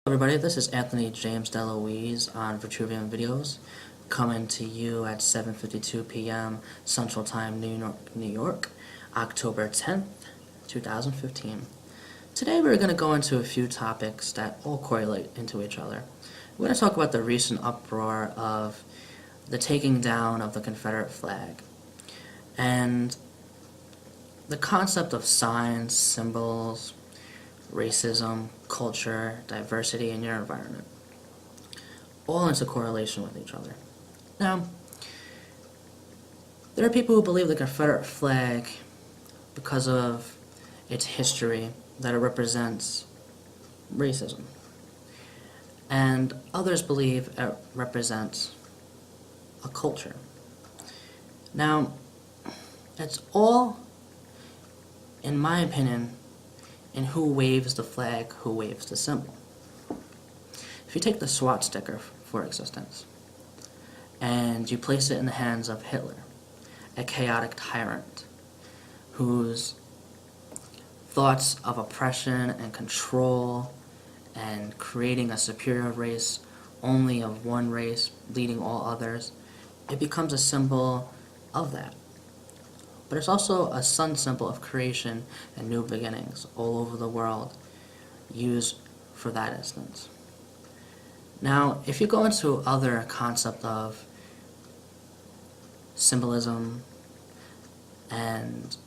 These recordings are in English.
Everybody, this is Anthony James DeLuise on Vitruvian Videos, coming to you at 7:52 p.m. Central Time, New York, October 10th, 2015. Today we're going to go into a few topics that all correlate into each other. We're going to talk about the recent uproar of the taking down of the Confederate flag, and the concept of signs, symbols, racism, culture, diversity in your environment, all into correlation with each other. Now, there are people who believe the Confederate flag, because of its history, that it represents racism, and others believe it represents a culture. Now, it's all, in my opinion, in who waves the flag, who waves the symbol. If you take the SWAT sticker, for existence, and you place it in the hands of Hitler, a chaotic tyrant whose thoughts of oppression and control and creating a superior race only of one race, leading all others, it becomes a symbol of that. But it's also a sun symbol of creation and new beginnings all over the world, used for that instance. Now, if you go into other concept of symbolism and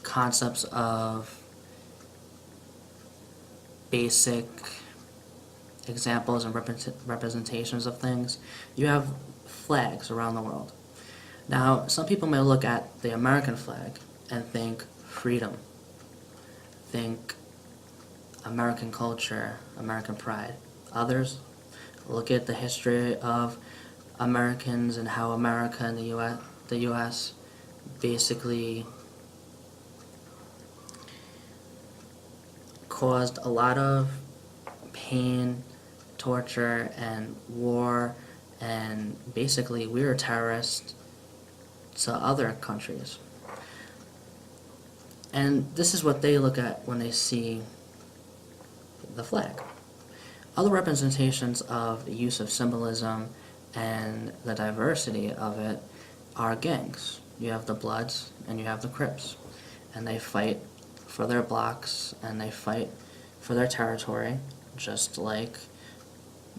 concepts of basic examples and representations of things, you have flags around the world. Now, some people may look at the American flag and think freedom, think American culture, American pride. Others look at the history of Americans and how America and the U.S. basically caused a lot of pain, torture, and war, and basically we were terrorists to other countries. And this is what they look at when they see the flag. Other representations of the use of symbolism and the diversity of it are gangs. You have the Bloods and you have the Crips, and they fight for their blocks and they fight for their territory, just like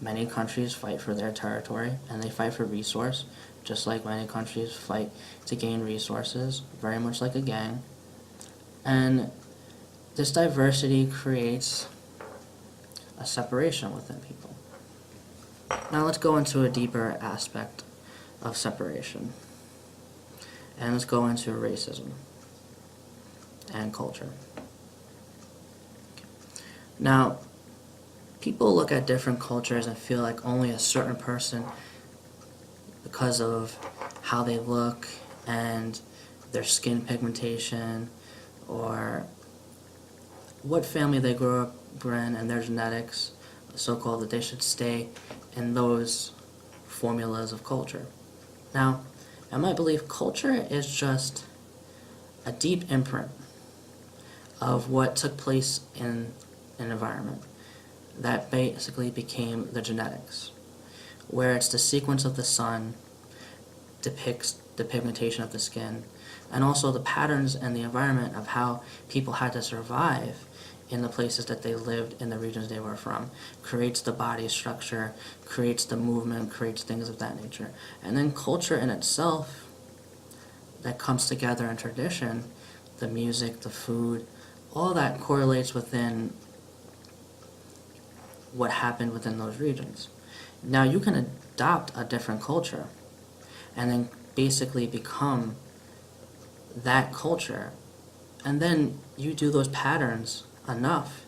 many countries fight for their territory, and they fight for resource, just like many countries fight to gain resources, very much like a gang. And this diversity creates a separation within people. Now let's go into a deeper aspect of separation, and let's go into racism and culture. Now, people look at different cultures and feel like only a certain person, because of how they look and their skin pigmentation or what family they grew up in and their genetics, so-called, that they should stay in those formulas of culture. Now, in my belief, culture is just a deep imprint of what took place in an environment that basically became the genetics, where it's the sequence of the sun depicts the pigmentation of the skin, and also the patterns and the environment of how people had to survive in the places that they lived, in the regions they were from, creates the body structure, creates the movement, creates things of that nature. And then culture in itself, that comes together in tradition, the music, the food, all that correlates within what happened within those regions. Now you can adopt a different culture and then basically become that culture, and then you do those patterns enough,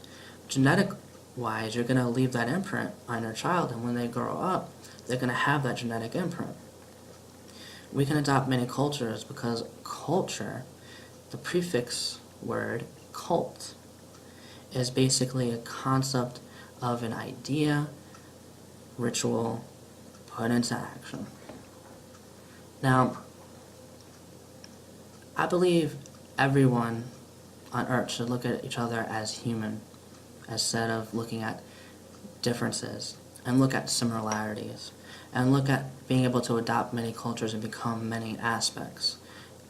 genetic wise, you're going to leave that imprint on your child, and when they grow up, they're going to have that genetic imprint. We can adopt many cultures because culture, the prefix word cult, is basically a concept of an idea, ritual, put into action. Now, I believe everyone on Earth should look at each other as human, instead of looking at differences, and look at similarities, and look at being able to adopt many cultures and become many aspects,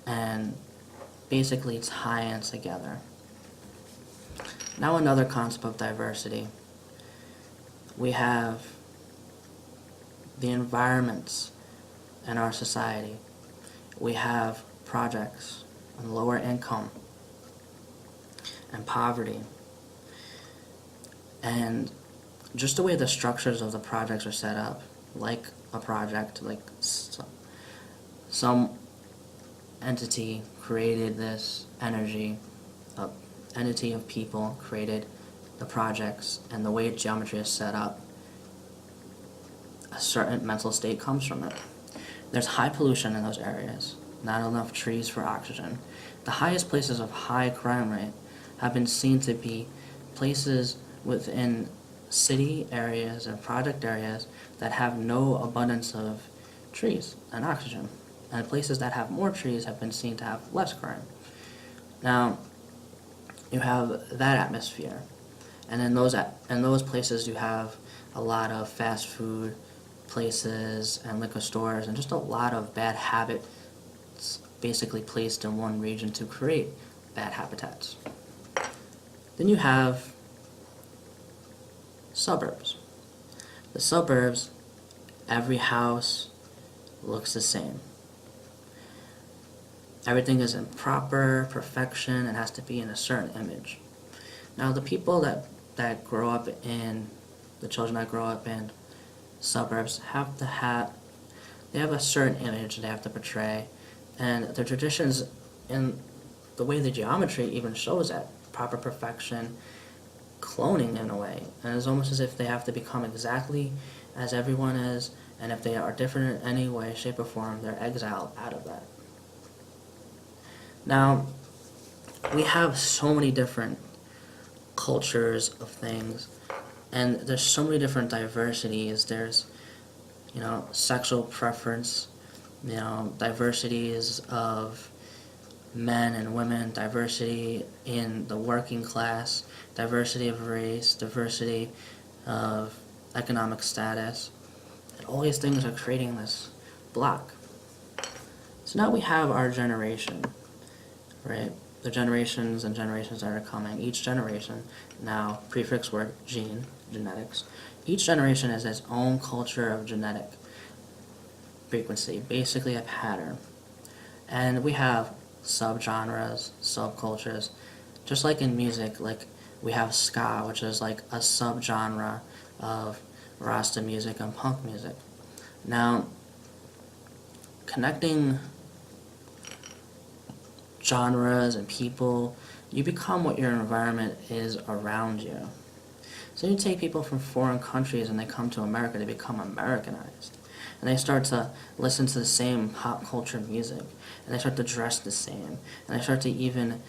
and basically tie in together. Now another concept of diversity. We have the environments in our society. We have projects and lower income and poverty. And just the way the structures of the projects are set up, like a project, like some entity created this entity of people created the projects, and the way geometry is set up, a certain mental state comes from it. There's high pollution in those areas, not enough trees for oxygen. The highest places of high crime rate have been seen to be places within city areas and project areas that have no abundance of trees and oxygen. And places that have more trees have been seen to have less crime. Now, you have that atmosphere. And in those places you have a lot of fast food places and liquor stores and just a lot of bad habits basically placed in one region to create bad habitats. Then you have suburbs. The suburbs, every house looks the same. Everything is in proper perfection and has to be in a certain image. Now the people that grow up in, the children that grow up in suburbs they have a certain image they have to portray, and their traditions and the way the geometry even shows that proper perfection, cloning in a way, and it's almost as if they have to become exactly as everyone is, and if they are different in any way, shape, or form, they're exiled out of that. Now, we have so many different cultures of things, and there's so many different diversities. There's, sexual preference, diversities of men and women, diversity in the working class, diversity of race, diversity of economic status, and all these things are creating this block. So now we have our generation, right? The generations and generations that are coming. Each generation, now prefix word gene, genetics, each generation has its own culture of genetic frequency, basically a pattern. And we have subgenres, subcultures, just like in music, like we have ska, which is like a subgenre of Rasta music and punk music. Now, connecting genres and people, you become what your environment is around you. So you take people from foreign countries and they come to America, they become Americanized. And they start to listen to the same pop culture music, and they start to dress the same, and they start to even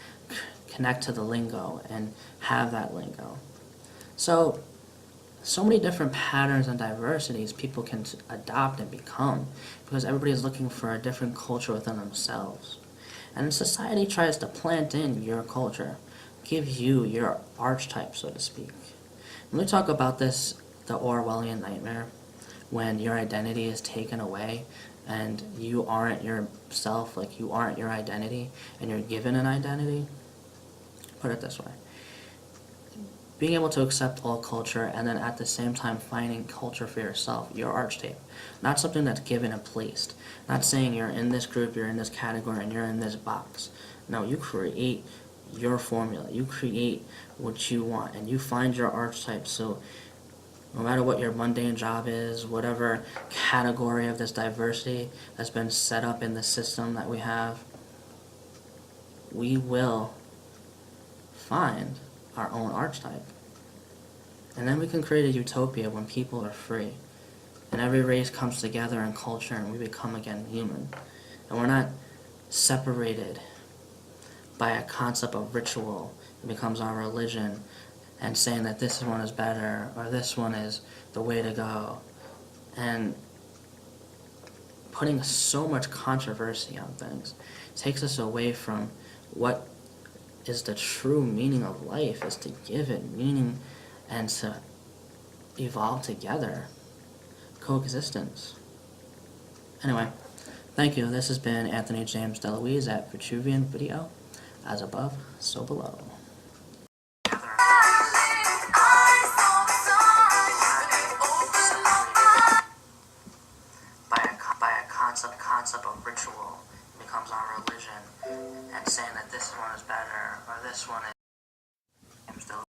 connect to the lingo and have that lingo. So many different patterns and diversities people can adopt and become, because everybody is looking for a different culture within themselves. And society tries to plant in your culture, give you your archetype, so to speak. When we talk about this, the Orwellian nightmare, when your identity is taken away and you aren't yourself, like you aren't your identity, and you're given an identity, put it this way. Being able to accept all culture and then at the same time finding culture for yourself, your archetype. Not something that's given and placed. Not saying you're in this group, you're in this category, and you're in this box. No, you create your formula. You create what you want, and you find your archetype. So no matter what your mundane job is, whatever category of this diversity that's been set up in the system that we have, we will find our own archetype. And then we can create a utopia when people are free. And every race comes together in culture and we become again human. And we're not separated by a concept of ritual. It becomes our religion and saying that this one is better or this one is the way to go. And putting so much controversy on things takes us away from what is the true meaning of life, is to give it meaning and to evolve together. Coexistence. Anyway, thank you. This has been Anthony James DeLuise at Vitruvian Video. As above, so below. By a concept of ritual becomes our religion, and saying that this one is better or this one is